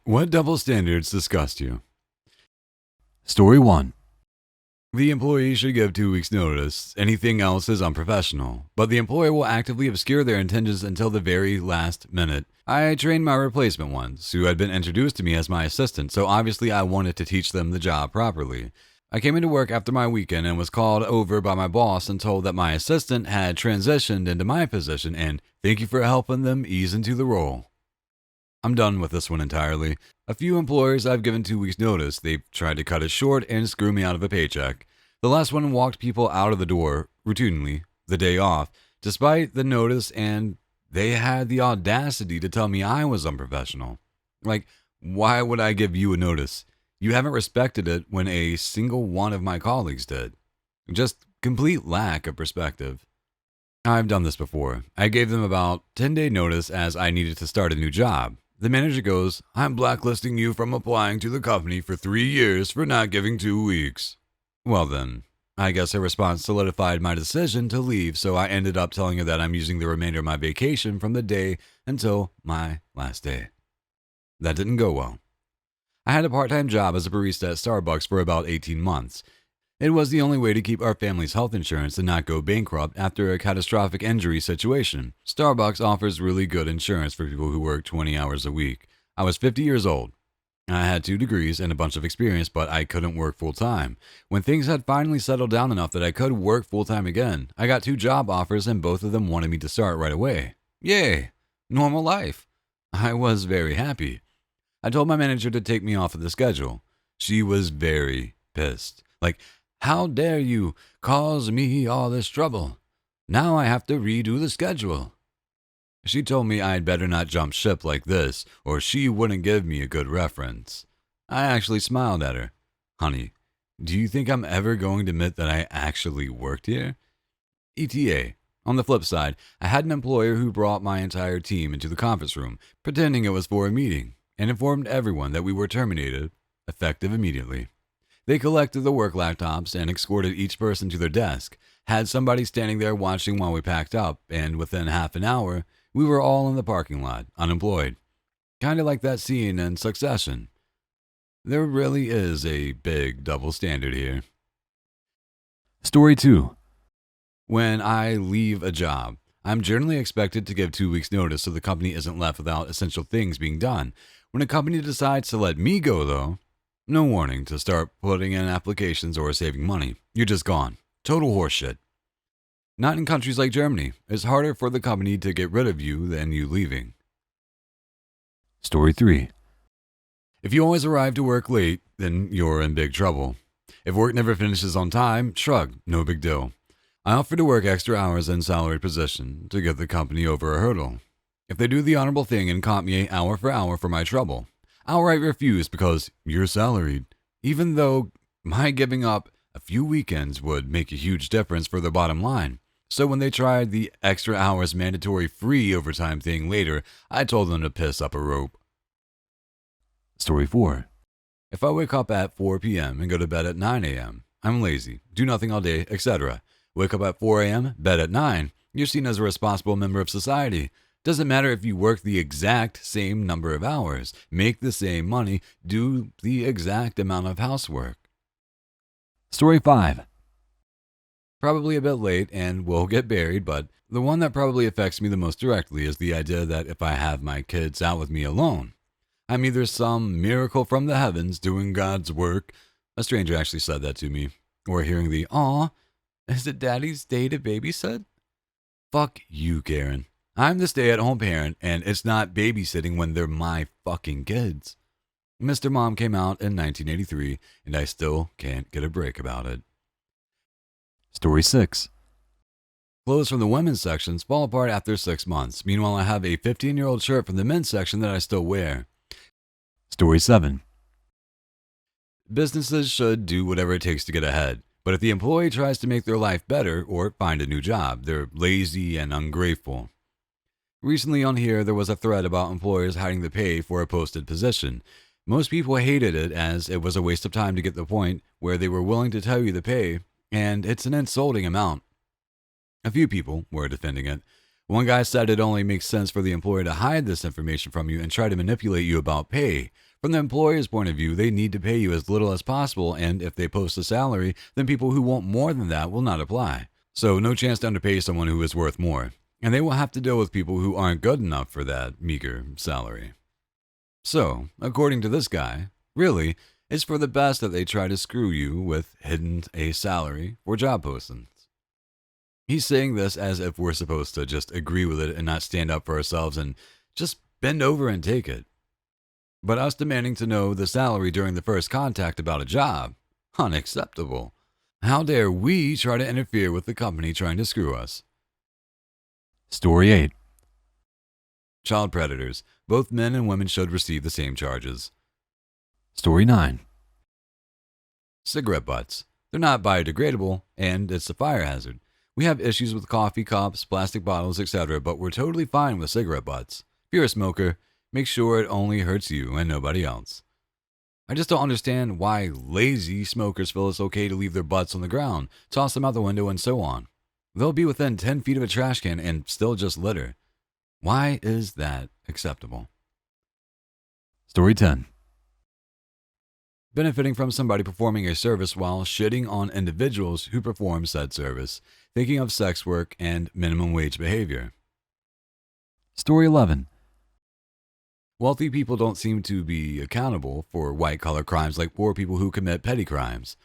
What double standards disgust you? Story 1. The employee should give 2 weeks' notice. Anything else is unprofessional. But the employer will actively obscure their intentions until the very last minute. I trained my replacement once, who had been introduced to me as my assistant, so obviously I wanted to teach them the job properly. I came into work after my weekend and was called over by my boss and told that my assistant had transitioned into my position and thank you for helping them ease into the role. I'm done with this one entirely. A few employers I've given 2 weeks' notice, they've tried to cut it short and screw me out of a paycheck. The last one walked people out of the door, routinely, the day off, despite the notice, and they had the audacity to tell me I was unprofessional. Like, why would I give you a notice? You haven't respected it when a single one of my colleagues did. Just complete lack of perspective. I've done this before. I gave them about 10-day notice as I needed to start a new job. The manager goes, I'm blacklisting you from applying to the company for 3 years for not giving 2 weeks. Well then, I guess her response solidified my decision to leave, so I ended up telling her that I'm using the remainder of my vacation from the day until my last day. That didn't go well. I had a part-time job as a barista at Starbucks for about 18 months. It was the only way to keep our family's health insurance and not go bankrupt after a catastrophic injury situation. Starbucks offers really good insurance for people who work 20 hours a week. I was 50 years old. I had 2 degrees and a bunch of experience, but I couldn't work full-time. When things had finally settled down enough that I could work full-time again, I got 2 job offers and both of them wanted me to start right away. Yay! Normal life. I was very happy. I told my manager to take me off of the schedule. She was very pissed. Like, how dare you cause me all this trouble? Now I have to redo the schedule. She told me I'd better not jump ship like this, or she wouldn't give me a good reference. I actually smiled at her. Honey, do you think I'm ever going to admit that I actually worked here? ETA. On the flip side, I had an employer who brought my entire team into the conference room, pretending it was for a meeting, and informed everyone that we were terminated, effective immediately. They collected the work laptops and escorted each person to their desk, had somebody standing there watching while we packed up, and within half an hour, we were all in the parking lot, unemployed. Kind of like that scene in Succession. There really is a big double standard here. Story 2. When I leave a job, I'm generally expected to give 2 weeks' notice so the company isn't left without essential things being done. When a company decides to let me go, though, no warning to start putting in applications or saving money. You're just gone. Total horseshit. Not in countries like Germany. It's harder for the company to get rid of you than you leaving. Story 3. If you always arrive to work late, then you're in big trouble. If work never finishes on time, shrug, no big deal. I offer to work extra hours in salaried position to get the company over a hurdle. If they do the honorable thing and comp me hour for my trouble, outright refuse because you're salaried, even though my giving up a few weekends would make a huge difference for the bottom line. So when they tried the extra hours mandatory free overtime thing later, I told them to piss up a rope. Story 4. If I wake up at 4 p.m. and go to bed at 9 a.m., I'm lazy, do nothing all day, etc. Wake up at 4 a.m., bed at 9, you're seen as a responsible member of society. Doesn't matter if you work the exact same number of hours, make the same money, do the exact amount of housework. Story 5. Probably a bit late and will get buried, but the one that probably affects me the most directly is the idea that if I have my kids out with me alone, I'm either some miracle from the heavens doing God's work. A stranger actually said that to me. Or hearing the, aw, is it daddy's day to babysit? Fuck you, Karen. I'm the stay-at-home parent, and it's not babysitting when they're my fucking kids. Mr. Mom came out in 1983, and I still can't get a break about it. Story 6. Clothes from the women's sections fall apart after 6 months. Meanwhile, I have a 15-year-old shirt from the men's section that I still wear. Story 7. Businesses should do whatever it takes to get ahead. But if the employee tries to make their life better or find a new job, they're lazy and ungrateful. Recently on here, there was a thread about employers hiding the pay for a posted position. Most people hated it as it was a waste of time to get to the point where they were willing to tell you the pay, and it's an insulting amount. A few people were defending it. One guy said it only makes sense for the employer to hide this information from you and try to manipulate you about pay. From the employer's point of view, they need to pay you as little as possible, and if they post a salary, then people who want more than that will not apply. So no chance to underpay someone who is worth more, and they will have to deal with people who aren't good enough for that meager salary. So, according to this guy, really, it's for the best that they try to screw you with hidden a salary for job postings. He's saying this as if we're supposed to just agree with it and not stand up for ourselves and just bend over and take it. But us demanding to know the salary during the first contact about a job? Unacceptable. How dare we try to interfere with the company trying to screw us? Story 8. Child predators. Both men and women should receive the same charges. Story 9. Cigarette butts. They're not biodegradable, and it's a fire hazard. We have issues with coffee cups, plastic bottles, etc., but we're totally fine with cigarette butts. If you're a smoker, make sure it only hurts you and nobody else. I just don't understand why lazy smokers feel it's okay to leave their butts on the ground, toss them out the window, and so on. They'll be within 10 feet of a trash can and still just litter. Why is that acceptable? Story 10. Benefiting from somebody performing a service while shitting on individuals who perform said service, thinking of sex work and minimum wage behavior. Story 11. Wealthy people don't seem to be accountable for white-collar crimes like poor people who commit petty crimes.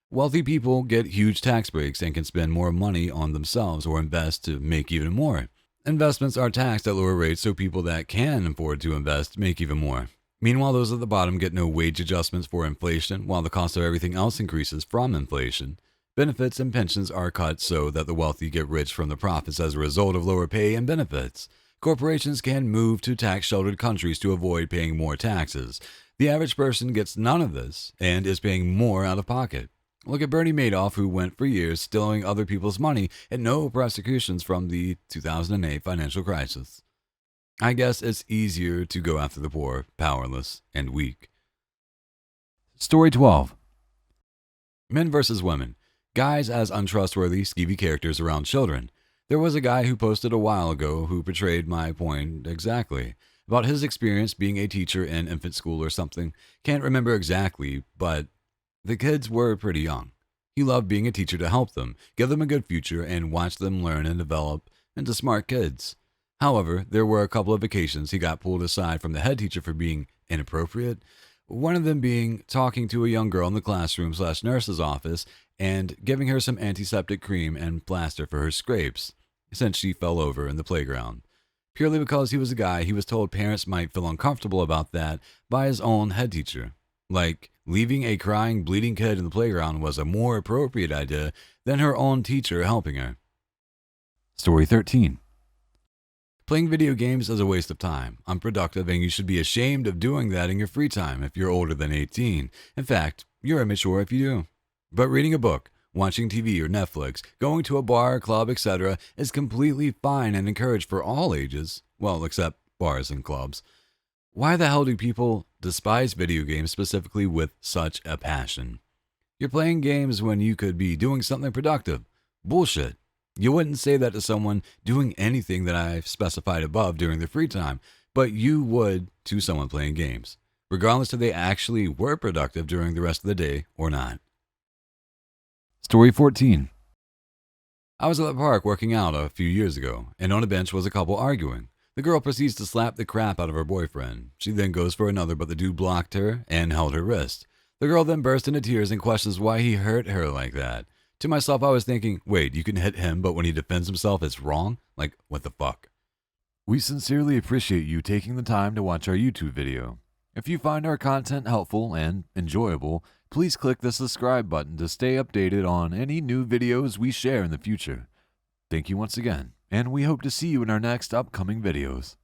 Wealthy people get huge tax breaks and can spend more money on themselves or invest to make even more. Investments are taxed at lower rates so people that can afford to invest make even more. Meanwhile, those at the bottom get no wage adjustments for inflation, while the cost of everything else increases from inflation. Benefits and pensions are cut so that the wealthy get rich from the profits as a result of lower pay and benefits. Corporations can move to tax-sheltered countries to avoid paying more taxes. The average person gets none of this and is paying more out of pocket. Look at Bernie Madoff, who went for years stealing other people's money and no prosecutions from the 2008 financial crisis. I guess it's easier to go after the poor, powerless, and weak. Story 12. Men versus women. Guys as untrustworthy, skeevy characters around children. There was a guy who posted a while ago who portrayed my point exactly, about his experience being a teacher in infant school or something. Can't remember exactly, but the kids were pretty young. He loved being a teacher to help them, give them a good future, and watch them learn and develop into smart kids. However, there were a couple of occasions he got pulled aside from the head teacher for being inappropriate. One of them being talking to a young girl in the classroom/nurse's office and giving her some antiseptic cream and plaster for her scrapes, since she fell over in the playground. Purely because he was a guy, he was told parents might feel uncomfortable about that by his own head teacher. Like, leaving a crying, bleeding kid in the playground was a more appropriate idea than her own teacher helping her. Story 13. Playing video games is a waste of time, unproductive, and you should be ashamed of doing that in your free time if you're older than 18. In fact, you're immature if you do. But reading a book, watching TV or Netflix, going to a bar, club, etc. is completely fine and encouraged for all ages. Well, except bars and clubs. Why the hell do people despise video games specifically with such a passion? You're playing games when you could be doing something productive. Bullshit. You wouldn't say that to someone doing anything that I've specified above during their free time, but you would to someone playing games, regardless if they actually were productive during the rest of the day or not. Story 14. I was at the park working out a few years ago, and on a bench was a couple arguing. The girl proceeds to slap the crap out of her boyfriend. She then goes for another, but the dude blocked her and held her wrist. The girl then burst into tears and questions why he hurt her like that. To myself, I was thinking, wait, you can hit him, but when he defends himself, it's wrong? Like, what the fuck? We sincerely appreciate you taking the time to watch our YouTube video. If you find our content helpful and enjoyable, please click the subscribe button to stay updated on any new videos we share in the future. Thank you once again, and we hope to see you in our next upcoming videos.